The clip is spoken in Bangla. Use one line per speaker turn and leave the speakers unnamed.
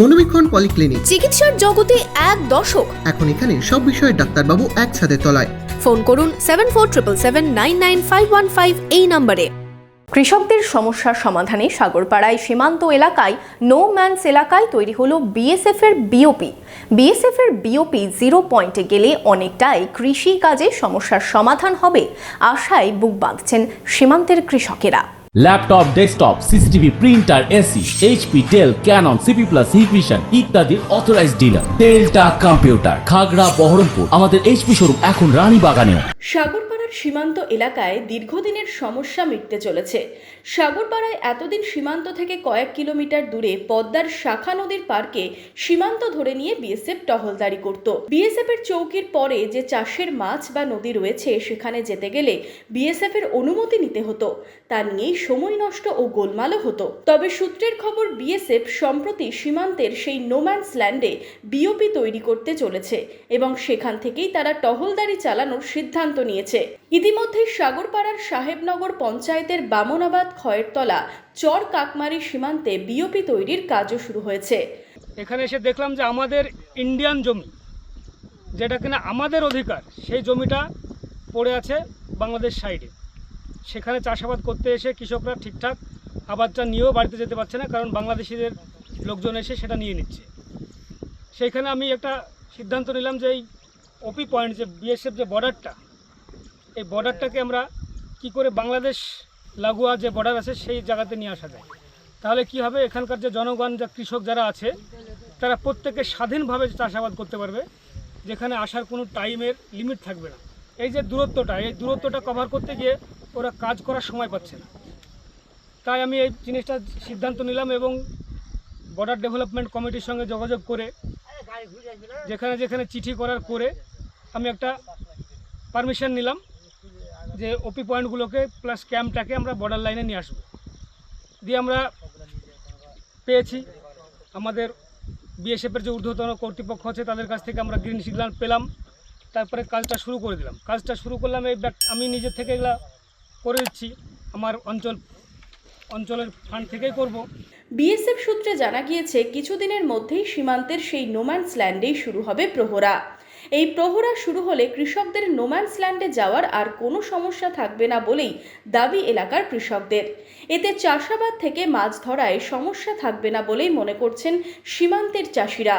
মনোবীক্ষণ পলিক্লিনিক,
চিকিৎসার জগতে এক দশক।
এখন এখানে সব বিষয়ে ডাক্তারবাবু একসাথে তলায়।
ফোন করুন 7477999515 এই নম্বরে। কৃষকদের সমস্যার সমাধানে সাগরপাড়ায় সীমান্ত এলাকায় নো ম্যানস এলাকায় তৈরি হলো বিএসএফ এর বিওপি। বিএসএফ এর বিওপি 0 পয়েন্টে গেলে অনেকটাই কৃষি কাজে সমস্যার সমাধান হবে আশায় বুক বাঁধছেন সীমান্তের কৃষকেরা।
Laptop, desktop, CCTV, printer, AC, HP, Dell, Canon, CP plus, Hikvision ইত্যাদির অথরাইজড ডিলার টেলটা কম্পিউটার, খাগড়া, বহরমপুর। আমাদের এইচপি শোরুম এখন রানীবাগানেও।
সাগরপাড়ার সীমান্ত এলাকায় দীর্ঘদিনের সমস্যা মিটতে চলেছে। সাগরপাড়ায় এতদিন সীমান্ত থেকে কয়েক কিলোমিটার দূরে পদ্মার শাখা নদীর পার্কে সীমান্ত ধরে নিয়ে বিএসএফ টহলদারি করত। বিএসএফ এর চৌকির পরে যে চাষের মাছ বা নদী রয়েছে সেখানে যেতে গেলে বিএসএফ এর অনুমতি নিতে হতো। তা নিয়েই সময় নষ্ট ও গোলমালও হতো। তবে সূত্রের খবর বিএসএফ সম্প্রতি সীমান্তের সেই নোম্যান্স ল্যান্ডে বিওপি তৈরি করতে চলেছে এবং সেখান থেকেই তারা টহলদারি চালানোর সিদ্ধান্ত নিয়েছে। ইতিমধ্যে সাগরপাড়ার সাহেবনগর পঞ্চায়েতের বামনাবাদ খয়েরতলা চর কাকমারি সীমান্তে বিওপি তৈরির কাজও শুরু হয়েছে।
এখানে এসে দেখলাম যে আমাদের ইন্ডিয়ান জমি, যেটা কিনা আমাদের অধিকার, সেই জমিটা পড়ে আছে বাংলাদেশ সাইডে। সেখানে চাষাবাদ করতে এসে কৃষকরা ঠিকঠাক আবাদটা নিয়েও বাড়িতে যেতে পারছে না, কারণ বাংলাদেশিদের লোকজন এসে সেটা নিয়ে নিচ্ছে। সেইখানে আমি একটা সিদ্ধান্ত নিলাম যে এই ওপি পয়েন্ট, যে বিএসএফ যে বর্ডারটা, এই বর্ডারটাকে আমরা কি করে বাংলাদেশ লাগোয়া যে বর্ডার আছে সেই জায়গাতে নিয়ে আসা যায়। তাহলে কি হবে, এখানকার যে জনগণ, যা কৃষক যারা আছে, তারা প্রত্যেকে স্বাধীনভাবে চাষাবাদ করতে পারবে, যেখানে আসার কোনো টাইমের লিমিট থাকবে না। এই যে দূরত্বটা, এই দূরত্বটা কভার করতে গিয়ে ওরা কাজ করার সময় পাচ্ছে না। তাই আমি এই জিনিসটা সিদ্ধান্ত নিলাম এবং বর্ডার ডেভেলপমেন্ট কমিটির সঙ্গে যোগাযোগ করে যেখানে যেখানে চিঠি করার করে আমি একটা পারমিশন নিলাম যে ওপি পয়েন্টগুলোকে প্লাস ক্যাম্পটাকে আমরা বর্ডার লাইনে নিয়ে আসবো। দিয়ে আমরা পেয়েছি, আমাদের বিএসএফের যে ঊর্ধ্বতন কর্তৃপক্ষ আছে তাদের কাছ থেকে আমরা গ্রিন সিগন্যাল পেলাম। তারপরে কাজটা শুরু করে দিলাম। কাজটা শুরু করলাম, এই আমি নিজের থেকে এগুলা করে দিচ্ছি, আমার অঞ্চলের ফান্ড থেকেই করব।
বিএসএফ সূত্রে জানা গিয়েছে কিছুদিনের মধ্যেই সীমান্তের সেই নোম্যান্স ল্যান্ডেই শুরু হবে প্রহরা। এই প্রহরা শুরু হলে কৃষকদের নোম্যান্স ল্যান্ডে যাওয়ার আর কোনো সমস্যা থাকবে না বলেই দাবি এলাকার কৃষকদের। এতে চাষাবাদ থেকে মাছ ধরায় সমস্যা থাকবে না বলেই মনে করছেন সীমান্তের চাষিরা।